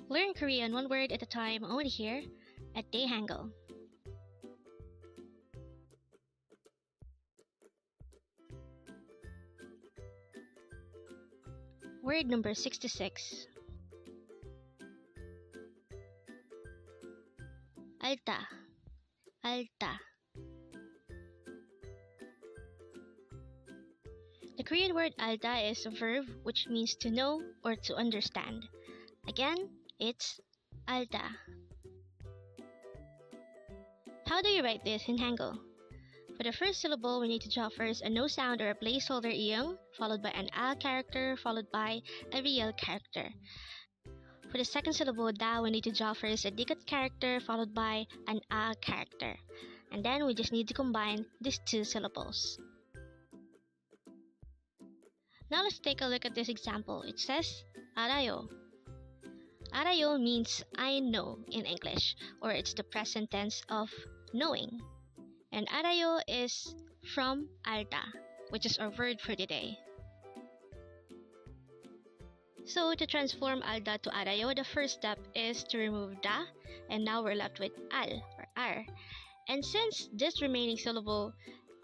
Learn Korean one word at a time only here at Dae-Hangul. Word number 66. ALDA. ALDA. The Korean word ALDA is a verb which means to know or to understand. Again, it's ALDA. How do you write this in Hangul? For the first syllable, we need to draw first a no sound or a placeholder iyong, followed by an a character, followed by a real character. For the second syllable, da, we need to draw first a dikit character, followed by an a character. And then we just need to combine these two syllables. Now let's take a look at this example. It says, 알아요. 알아요 means I know in English, or it's the present tense of knowing. And 알아요 is from ALDA, which is our word for today. So to transform ALDA to 알아요, the first step is to remove da, and now we're left with al or ar. And since this remaining syllable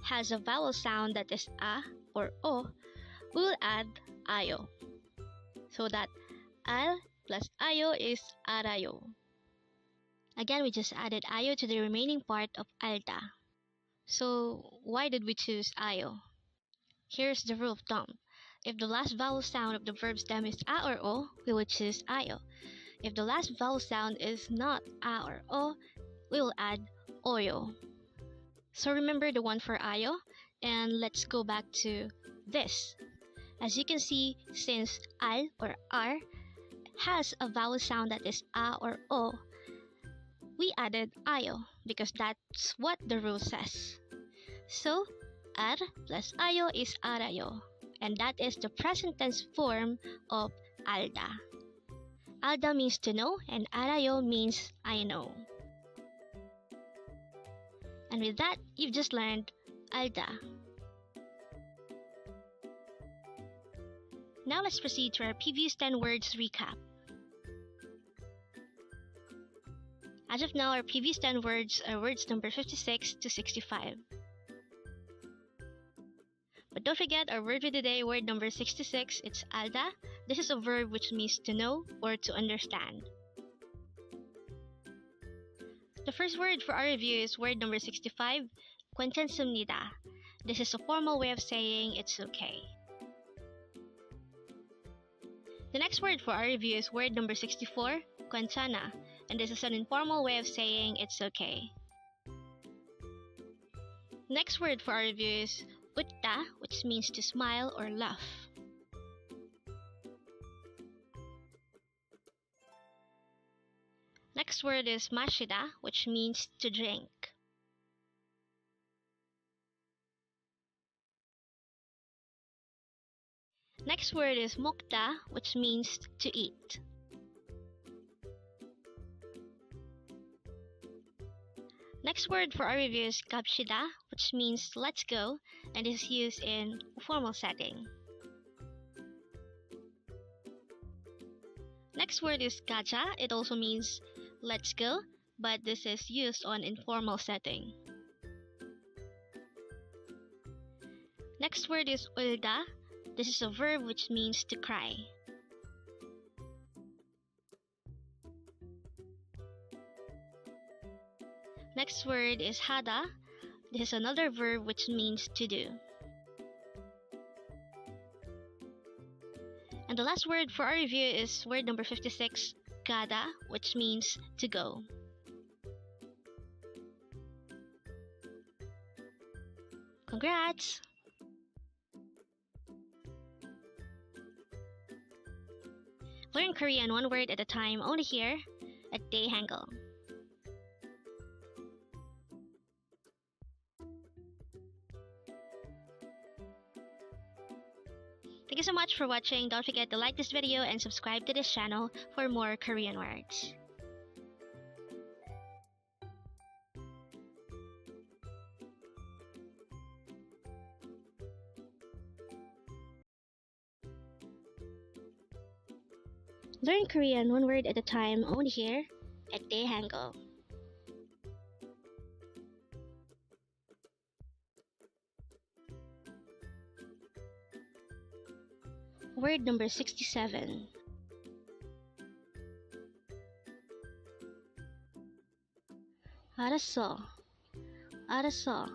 has a vowel sound that is a or o, we will add ayo. So that al plus ayo is arayo. Again, we just added ayo to the remaining part of ALDA. So why did we choose ayo? Here's the rule of thumb. If the last vowel sound of the verb stem is a or o, we will choose ayo. If the last vowel sound is not a or o, we will add oyo. So remember the one for ayo, and let's go back to this. As you can see, since al or ar has a vowel sound that is a or o, we added ayo because that's what the rule says. So, ar plus ayo is arayo, and that is the present tense form of ALDA. ALDA means to know, and arayo means I know. And with that, you've just learned ALDA. Now let's proceed to our previous 10 words recap. As of now, our previous 10 words are words number 56 to 65. But don't forget our word for today, word number 66, it's ALDA. This is a verb which means to know or to understand. The first word for our review is word number 65, 괜찮습니다. This is a formal way of saying it's okay. The next word for our review is word number 64, 괜찮아, and this is an informal way of saying it's okay. Next word for our review is 웃다, which means to smile or laugh. Next word is 마시다, which means to drink. Next word is 먹다, which means to eat. Next word for our review is 갑시다, which means let's go, and is used in a formal setting. Next word is 가자. It also means let's go, but this is used on informal setting. Next word is 울다. This is a verb which means to cry. Next word is 하다. This is another verb which means to do. And the last word for our review is word number 56, 가다, which means to go. Congrats! Learn Korean one word at a time only here at Dae-Hangul. Thank you so much for watching. Don't forget to like this video and subscribe to this channel for more Korean words. Learn Korean one word at a time only here at Dae-Hangul. Word number 67. ARASSEO. ARASSEO.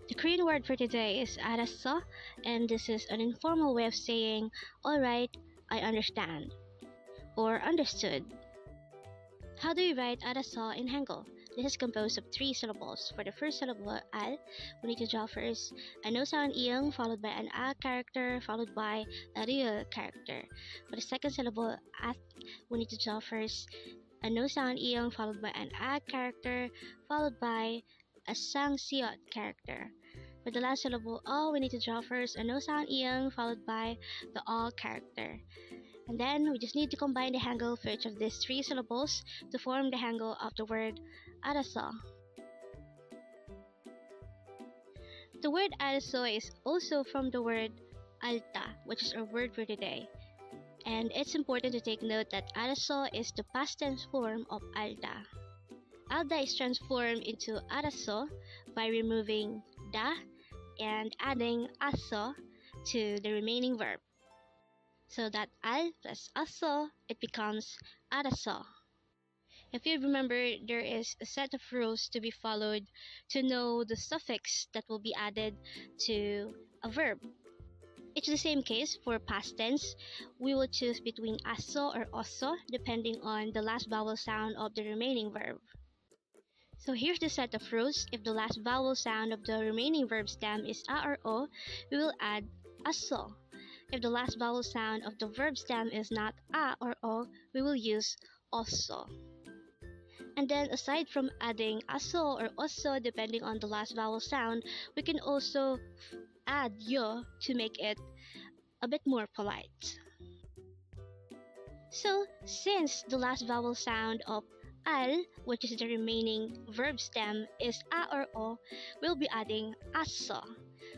The Korean word for today is ARASSEO, and this is an informal way of saying, alright, I understand, or understood. How do we write ARASSEO in Hangul? This is composed of 3 syllables. For the first syllable, al, we need to draw first a no sound iyang followed by an a character followed by a real character. For the second syllable, at, we need to draw first a no sound iyang followed by an a character followed by a sang siot character. For the last syllable, o, we need to draw first a no sound iyang followed by the o character. And then we just need to combine the Hangul for each of these 3 syllables to form the Hangul of the word ARASSEO. The word ARASSEO is also from the word ALDA, which is our word for today. And it's important to take note that ARASSEO is the past tense form of ALDA. ALDA is transformed into ARASSEO by removing da and adding asso to the remaining verb. So that al plus asso, it becomes ARASSEO. If you remember, there is a set of rules to be followed to know the suffix that will be added to a verb. It's the same case for past tense. We will choose between asso or osso depending on the last vowel sound of the remaining verb. So here's the set of rules. If the last vowel sound of the remaining verb stem is a or o, we will add asso. If the last vowel sound of the verb stem is not a or o, we will use osso. And then aside from adding asso or osso depending on the last vowel sound, we can also add yo to make it a bit more polite. So since the last vowel sound of al, which is the remaining verb stem, is a or o, we'll be adding asso.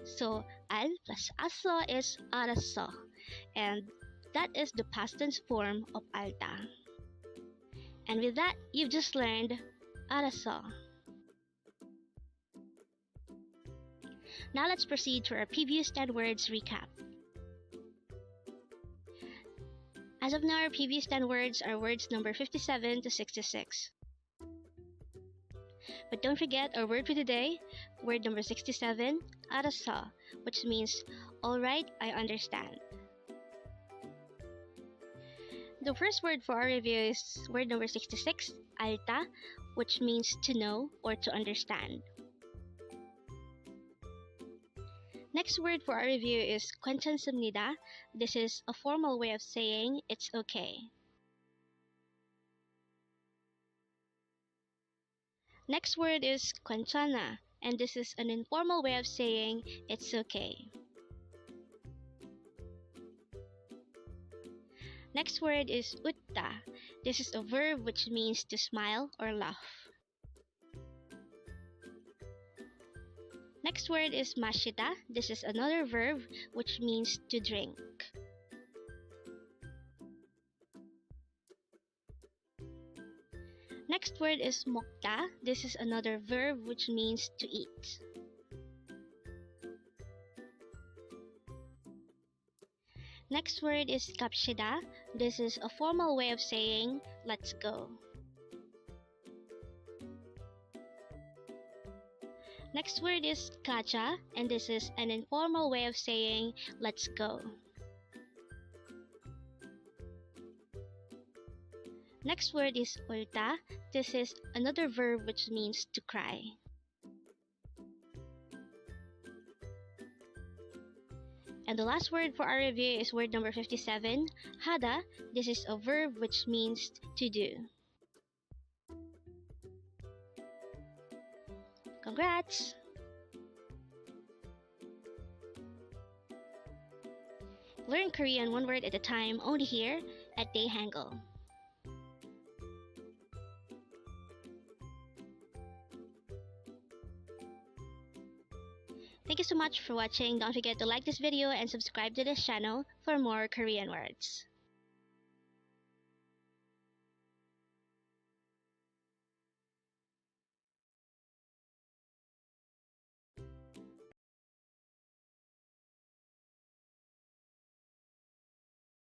So al plus asso is ARASSEO, and that is the past tense form of ALDA. And with that, you've just learned ARASSEO. Now let's proceed to our previous 10 words recap. As of now, our previous 10 words are words number 57 to 66. But don't forget our word for today, word number 67, ARASSEO, which means, alright, I understand. The first word for our review is word number 66, alta, which means to know or to understand. Next word for our review is 괜찮습니다. This is a formal way of saying it's okay. Next word is 괜찮아, and this is an informal way of saying it's okay. Next word is 웃다. This is a verb which means to smile or laugh. Next word is 마시다. This is another verb which means to drink. Next word is 먹다. This is another verb which means to eat. Next word is 갑시다. This is a formal way of saying let's go. Next word is 가자, and this is an informal way of saying let's go. Next word is 울다. This is another verb which means to cry. And the last word for our review is word number 57, 하다. This is a verb which means to do. Congrats! Learn Korean one word at a time only here at Dae-Hangul. Thank you you so much for watching. Don't forget to like this video and subscribe to this channel for more Korean words.